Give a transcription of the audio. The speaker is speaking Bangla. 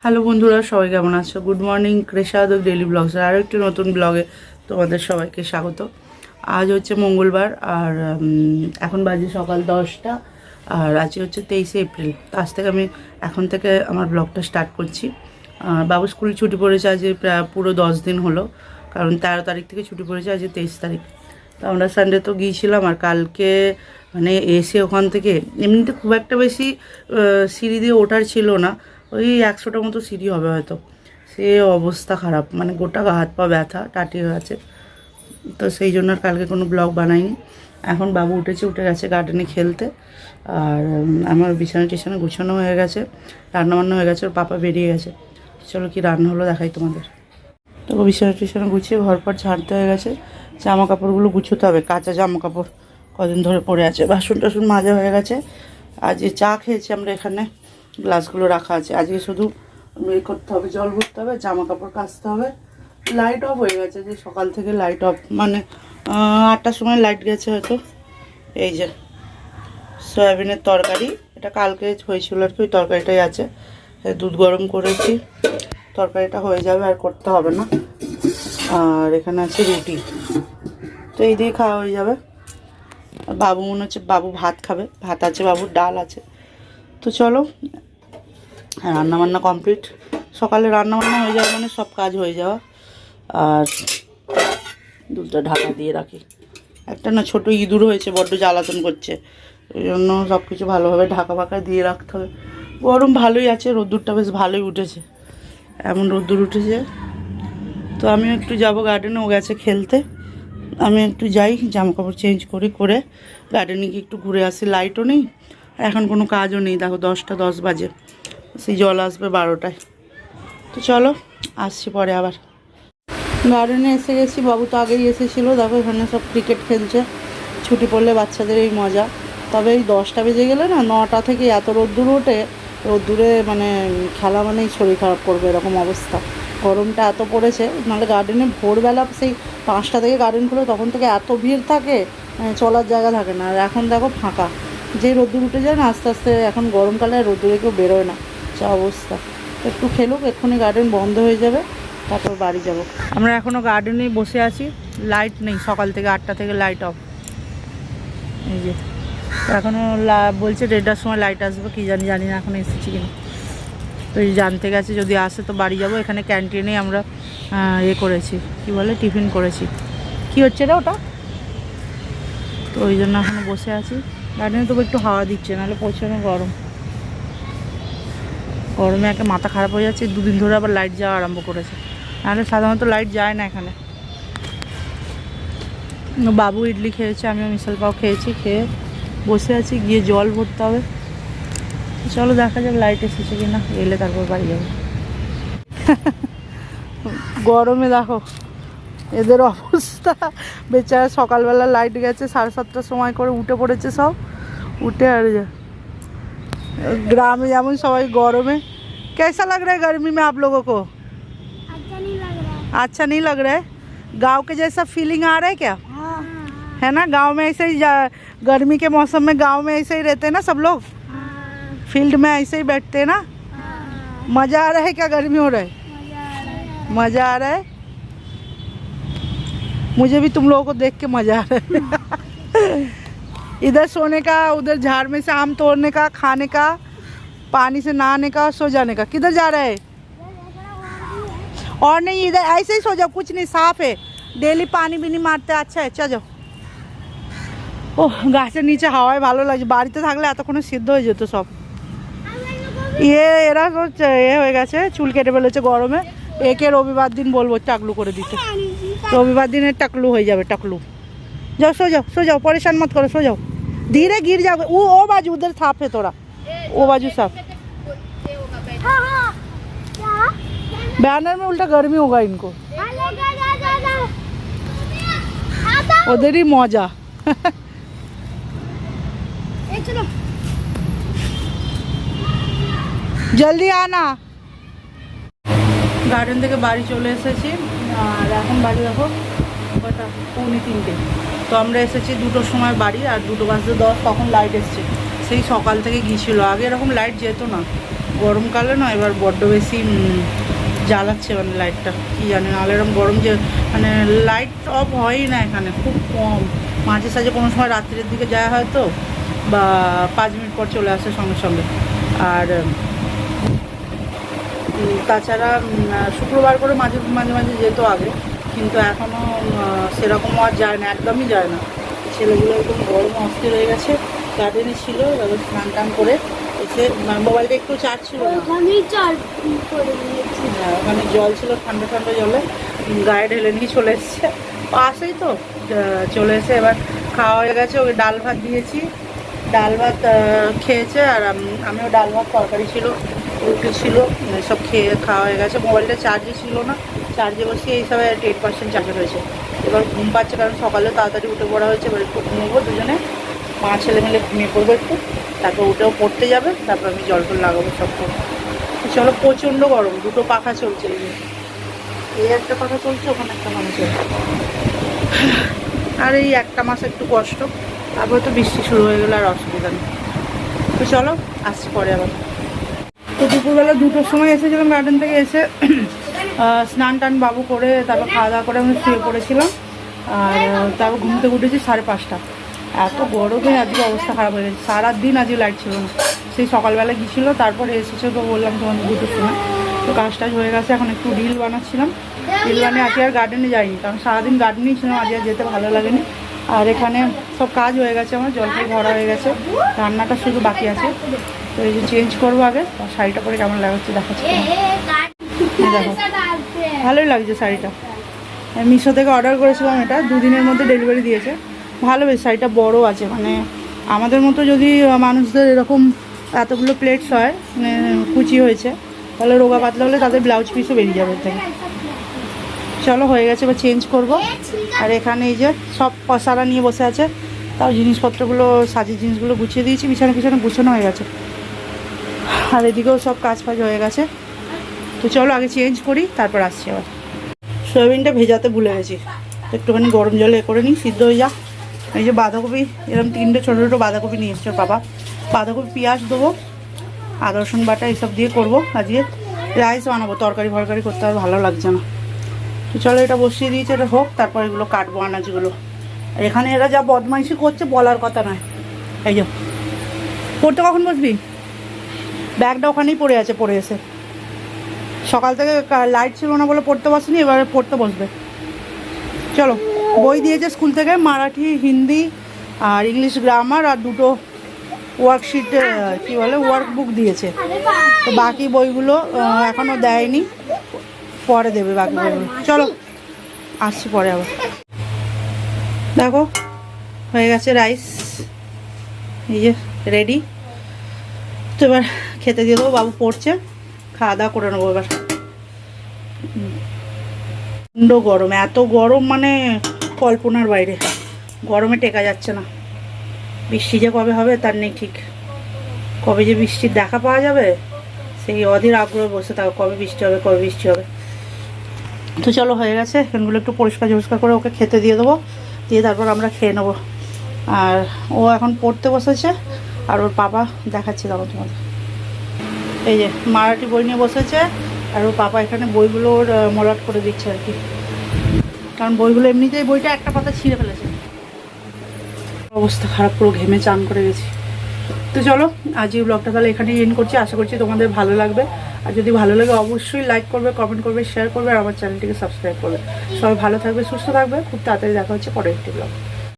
হ্যালো বন্ধুরা, সবাই কেমন আছো? গুড মর্নিং, কৃষাদক ডেইলি ব্লগসের আরও একটি নতুন ব্লগে তোমাদের সবাইকে স্বাগত। আজ হচ্ছে মঙ্গলবার আর এখন বাজে সকাল 10টা আর আজ হচ্ছে 23শে এপ্রিল। তো আজ থেকে আমি এখন থেকে আমার ব্লগটা স্টার্ট করছি। বাবু স্কুল ছুটি পড়েছে, আজ প্রায় পুরো 10 দিন হলো, কারণ 13 তারিখ থেকে ছুটি পড়েছে, আজ 23 তারিখ। তো আমরা সানডে তো গিয়েছিলাম আর কালকে মানে এসে ওখান থেকে এমনিতে খুব একটা বেশি সিঁড়ি দিয়ে ওঠার ছিল না, ওই 100টার মতো সিঁড়ি হবে হয়তো। সে অবস্থা খারাপ, মানে গোটা হাত পা ব্যথা টাটি হয়ে আছে। তো সেই জন্য আর কালকে কোনো ব্লগ বানাইনি। এখন বাবু উঠে গেছে গার্ডেনে খেলতে, আর আমার বিছানা টিছানা গুছানো হয়ে গেছে, রান্নাবান্না হয়ে গেছে, ওর পাপা বেরিয়ে গেছে। চলো কি রান্না হলো দেখাই তোমাদের। তো বিছানা টিছানা গুছিয়ে ঘর পর ঝাড়তে হয়ে গেছে, জামা কাপড়গুলো গুছোতে হবে, কাঁচা জামা কাপড় কদিন ধরে পড়ে আছে। বাসন টাসন মাজা হয়ে গেছে। আজ চা খেয়েছি আমরা, এখানে গ্লাসগুলো রাখা আছে। আজকে শুধু করতে হবে, জল ভরতে হবে, জামা কাপড় কাচতে হবে। লাইট অফ হয়ে গেছে, যে সকাল থেকে লাইট অফ, মানে 8টার সময় লাইট গেছে হয়তো। এই যে সয়াবিনের তরকারি, এটা কালকে হয়েছিল আর কি, ওই তরকারিটাই আছে। দুধ গরম করেছি, তরকারিটা হয়ে যাবে আর করতে হবে না। আর এখানে আছে রুটি, তো এই দিয়ে খাওয়া হয়ে যাবে। বাবু মনে হচ্ছে বাবু ভাত খাবে, ভাত আছে, বাবুর ডাল আছে। তো চলো, রান্নাবান্না কমপ্লিট। সকালে রান্নাবান্না হয়ে যাওয়া মানে সব কাজ হয়ে যাওয়া। আর দুধটা ঢাকা দিয়ে রাখি, একটা না ছোটো ইঁদুর হয়েছে, বড্ড জ্বালাতন করছে, ওই জন্য সব কিছু ভালোভাবে ঢাকা ফাঁকা দিয়ে রাখতে হবে। গরম ভালোই আছে, রোদ্দুরটা বেশ ভালোই উঠেছে, এমন রোদ্দুর উঠেছে। তো আমিও একটু যাব গার্ডেনে, ও গেছে খেলতে, আমি একটু যাই, জামা কাপড় চেঞ্জ করে গার্ডেনে গিয়ে একটু ঘুরে আসি। লাইটও নেই, এখন কোনো কাজও নেই, দেখো 10টা 10 বাজে, সেই জল আসবে 12টায়। তো চলো আসছি পরে আবার। গার্ডেনে এসে গেছি, বাবু তো আগেই এসেছিলো। দেখো এখানে সব ক্রিকেট খেলছে, ছুটি পড়লে বাচ্চাদের এই মজা। তবে এই 10টা বেজে গেলে না, 9টা থেকে এত রোদ্দুর ওঠে, রোদ্দুরে মানে খেলা মানেই শরীর খারাপ করবে, এরকম অবস্থা। গরমটা এত পড়েছে, নাহলে গার্ডেনে ভোরবেলা সেই 5টা থেকে গার্ডেন খুলে, তখন থেকে এত ভিড় থাকে, চলার জায়গা থাকে না। আর এখন দেখো ফাঁকা, যে রোদ্দুর উঠে যায় না আস্তে আস্তে, এখন গরমকালে রোদ্দুরে কেউ বেরোয় না, যা অবস্থা। একটু খেলুক, এক্ষুনি গার্ডেন বন্ধ হয়ে যাবে, তারপর বাড়ি যাব। আমরা এখনও গার্ডেনেই বসে আছি, লাইট নেই, সকাল থেকে 8টা থেকে লাইট অফ। এই যে এখনও বলছে 1:30টার সময় লাইট আসবে, কী জানি না এখন এসেছি কিনা। তো এই জানতে গেছে, যদি আসে তো বাড়ি যাব। এখানে ক্যান্টিনে আমরা করেছি, কি বলে, টিফিন করেছি। কি হচ্ছে রে ওটা? তো ওই জন্য এখনও বসে আছি গার্ডেনে, তবু একটু হাওয়া দিচ্ছে, নাহলে প্রচণ্ড গরম। গরমে একে মাথা খারাপ হয়ে যাচ্ছে, 2 দিন ধরে আবার লাইট যাওয়া আরম্ভ করেছে, নাহলে সাধারণত লাইট যায় না এখানে। বাবু ইডলি খেয়েছে, আমিও মিশাল পাও খেয়েছি, খেয়ে বসে আছি, গিয়ে জল ভরতে হবে। চলো দেখা যাক লাইট এসেছে কিনা, এলে তারপর বাড়ি যাবো। গরমে দেখো এদের অবস্থা, বেচারা সকালবেলা লাইট গেছে 7:30টার সময় করে উঠে পড়েছে সব, উঠে আর ग्राम में যেমন সবাই গরমে। कैसा लग रहा है गर्मी में आप लोगों को? अच्छा नहीं लग रहा है। अच्छा नहीं लग रहा है? गांव के जैसा फीलिंग आ रहा है क्या? हाँ। है ना, गांव में ऐसे ही गर्मी के मौसम में गांव में ऐसे ही रहते हैं ना सब लोग, हाँ। फील्ड में ऐसे ही बैठते हैं ना। हाँ। मज़ा आ रहा है क्या? गर्मी हो रहा है? मज़ा आ रहा है। मुझे भी तुम लोगों को देख के मज़ा आ रहा है। इधर सोने का, उधर झाड़ में से आम तोड़ने का, खाने का, पानी से नहाने का, सो जाने का। किधर जा रहा है? और नहीं, इधर ऐसे ही सो जाओ, कुछ नहीं, साफ है, डेली पानी भी नहीं मारते। अच्छा है, चल जाओ। ওহ, গাছের নিচে হাওয়ায় ভালো লাগছে, বাড়িতে থাকলে এতক্ষণে সিদ্ধ হয়ে যেত সব। এরা হয়ে গেছে, চুল কেটে ফেলেছে গরমে। একে রবিবার দিন বলবো টাকলু করে দিতে, রবিবার দিনে টাকলু হয়ে যাবে, টাকলু। जाओ सो जाओ, सो जाओ, परेशान मत करो, सो जाओ, धीरे गिर जाओगे। वो बाजू उधर साफ है थोड़ा, वो बाजू साफ। बैनर में उल्टा गर्मी होगा इनको, उधर ही मौजा। जल्दी आना। গার্ডেন থেকে বাড়ি চলে এসেছি, আর এখন বাড়ি দেখো কটা, 2:45। তো আমরা এসেছি 2টোর সময় বাড়ি, আর 2:10 তখন লাইট এসছে। সেই সকাল থেকে গিয়েছিলো, আগে এরকম লাইট যেত না, গরমকালে না এবার বড্ড বেশি জ্বালাচ্ছে মানে লাইটটা, কী জানি নাহলে এরকম গরম যে মানে লাইট অফ হয়ই না এখানে, খুব কম। মাঝে সাঝে কোনো সময় রাত্রের দিকে যাওয়া হয় তো, বা 5 মিনিট পর চলে আসে সঙ্গে সঙ্গে। আর তাছাড়া শুক্রবার করে মাঝে মাঝে মাঝে যেত আগে, কিন্তু এখনও সেরকমও আর যায় না, একদমই যায় না। ছেলেগুলো একদম গরমে অস্থির হয়ে গেছে। গার্ডেনে ছিল, এবার স্নান টান করে এসে মোবাইলটা একটু চার্জ ছিল না, ওখানেই চাল করে নিয়েছি। ওখানে জল ছিল, ঠান্ডা ঠান্ডা জলে গায়ে ঢেলে নিয়ে চলে এসছে, পাশেই তো। চলে এসে এবার খাওয়া হয়ে গেছে, ওকে ডাল ভাত দিয়েছি, ডাল ভাত খেয়েছে। আর আমিও ডাল ভাত, তরকারি ছিল, রুটি ছিল, সব খেয়ে খাওয়া হয়ে গেছে। মোবাইলটা চার্জে ছিল না, চার্জে বসিয়ে এই সবাই 10% চার্জে হয়েছে। এবার ঘুম পাচ্ছে, কারণ সকালে তাড়াতাড়ি উঠে পড়া হয়েছে। এবার একটু ঘুমবো দুজনে, মা ছেলে মিলে ঘুমিয়ে পড়বো একটু, তারপর উঠেও পড়তে যাবে, তারপর আমি জল টল লাগাবো সব করবো। চলো, প্রচণ্ড গরম, দুটো পাখা চলছে, এই একটা পাখা চলছে, ওখানে একটা পাখা চলছে। আর এই একটা মাস একটু কষ্ট, তারপরে তো বৃষ্টি শুরু হয়ে গেলে আর অসুবিধা নেই। তো চলো, আসছি পরে আবার। তো দুপুরবেলা 2টোর সময় এসেছিলাম গার্ডেন থেকে, এসে স্নান টান বাবু করে তারপর খাওয়া দাওয়া করে আমি শুয়ে পড়েছিলাম। আর তারপর ঘুম থেকে উঠেছি 5:30। এত গরমে আজকে অবস্থা খারাপ হয়ে গেছে, সারাদিন আজকে লাইট ছিল না। সেই সকালবেলা গিয়েছিলো, তারপরে এসেছে, তো বললাম তোমাদের 2টোর সময়। তো কাজ টাজ হয়ে গেছে, এখন একটু রিল বানাচ্ছিলাম। রিল বানিয়ে আজকে আর গার্ডেনে যাইনি, কারণ সারাদিন গার্ডেনেই ছিলাম, আজকে আর যেতে ভালো লাগেনি। আর এখানে সব কাজ হয়ে গেছে, আমার জলপাই ভরা হয়ে গেছে, রান্নাটা শুধু বাকি আছে। তো এই যে চেঞ্জ করবো আগে, শাড়িটা পরে কেমন লাগাচ্ছে দেখাচ্ছি। দেখো, ভালোই লাগছে শাড়িটা। মিশো থেকে অর্ডার করেছিলাম, এটা 2 দিনের মধ্যে ডেলিভারি দিয়েছে। ভালো বেশ, শাড়িটা বড় আছে, মানে আমাদের মতো যদি মানুষদের এরকম এতগুলো প্লেটস হয়, মানে কুচি হয়েছে, তাহলে রোগা পাতলা হলে তাদের ব্লাউজ পিসও বেরিয়ে যাবে থেকে। চলো, হয়ে গেছে, এবার চেঞ্জ করব। আর এখানে এই যে সব পশারা নিয়ে বসে আছে, তাও জিনিসপত্রগুলো, সাজের জিনিসগুলো গুছিয়ে দিয়েছি, বিছানা পিছনে গুছানো হয়ে গেছে। আর এদিকেও সব কাজ ফাজ হয়ে গেছে। তো চলো আগে চেঞ্জ করি, তারপর আসছি আবার। সয়াবিনটা ভেজাতে ভুলে গেছি, একটুখানি গরম জলে করে নিই, সিদ্ধ হয়ে যা। এই যে বাঁধাকপি, এরকম 3টে ছোটো ছোটো বাঁধাকপি নিয়ে এসছে বাবা। বাঁধাকপি, পেঁয়াজ দেবো, আদা রসুন বাটা এইসব দিয়ে করবো আজকে। রাইস বানাবো, তরকারি ফরকারি করতে আর ভালো লাগছে না। তো চলো, এটা বসিয়ে দিয়েছে, এটা হোক, তারপর এগুলো কাটবো আনাজগুলো। আর এখানে এরা যা বদমাইশি করছে বলার কথা নয়। এই যে পড়তে কখন বসবি? ব্যাগটা ওখানেই পড়ে আছে, পড়ে এসে সকাল থেকে লাইট ছিল না বলে পড়তে বসেনি, এবারে পড়তে বসবে। চলো, বই দিয়েছে স্কুল থেকে, মারাঠি, হিন্দি আর ইংলিশ গ্রামার, আর 2টো ওয়ার্কশিট, কী বলে, ওয়ার্কবুক দিয়েছে। তো বাকি বইগুলো এখনও দেয়নি, পরে দেবে বাকি বইগুলো। চলো, আসছি পরে আবার। দেখো, হয়ে গেছে রাইস, এই যে রেডি। তো এবার খেতে দিয়ে দেবো, বাবু পড়ছে, খাওয়া দাওয়া করে নেবো এবার। প্রচণ্ড গরম, এত গরম মানে কল্পনার বাইরে, গরমে টেকা যাচ্ছে না। বৃষ্টি যে কবে হবে তার নেই ঠিক, কবে যে বৃষ্টির দেখা পাওয়া যাবে সেই অধীর আগ্রহে বসে থাকো, কবে বৃষ্টি হবে, কবে বৃষ্টি হবে। তো চলো, হয়ে গেছে, এখানগুলো একটু পরিষ্কার করে ওকে খেতে দিয়ে দেবো, দিয়ে তারপর আমরা খেয়ে নেবো। আর ও এখন পড়তে বসেছে, আর ওর পাপা দেখাচ্ছি তখন তোমাদের। এই যে মারাঠি বই নিয়ে বসেছে, আর ওর পাপা এখানে বইগুলো ওর মলাট করে দিচ্ছে আর কি, কারণ বইগুলো এমনিতেই বইটা একটা পাতা ছিঁড়ে ফেলেছে। অবস্থা খারাপ, পুরো ঘেমে চান করে গেছি। তো চলো, আজ এই ব্লগটা তাহলে এখানেই এন্ড করছি। আশা করছি তোমাদের ভালো লাগবে, আর যদি ভালো লাগে অবশ্যই লাইক করবে, কমেন্ট করবে, শেয়ার করবে, আর আমার চ্যানেলটিকে সাবস্ক্রাইব করবে। সবাই ভালো থাকবে, সুস্থ থাকবে, খুব তাড়াতাড়ি দেখা হচ্ছে পরের একটি ব্লগ।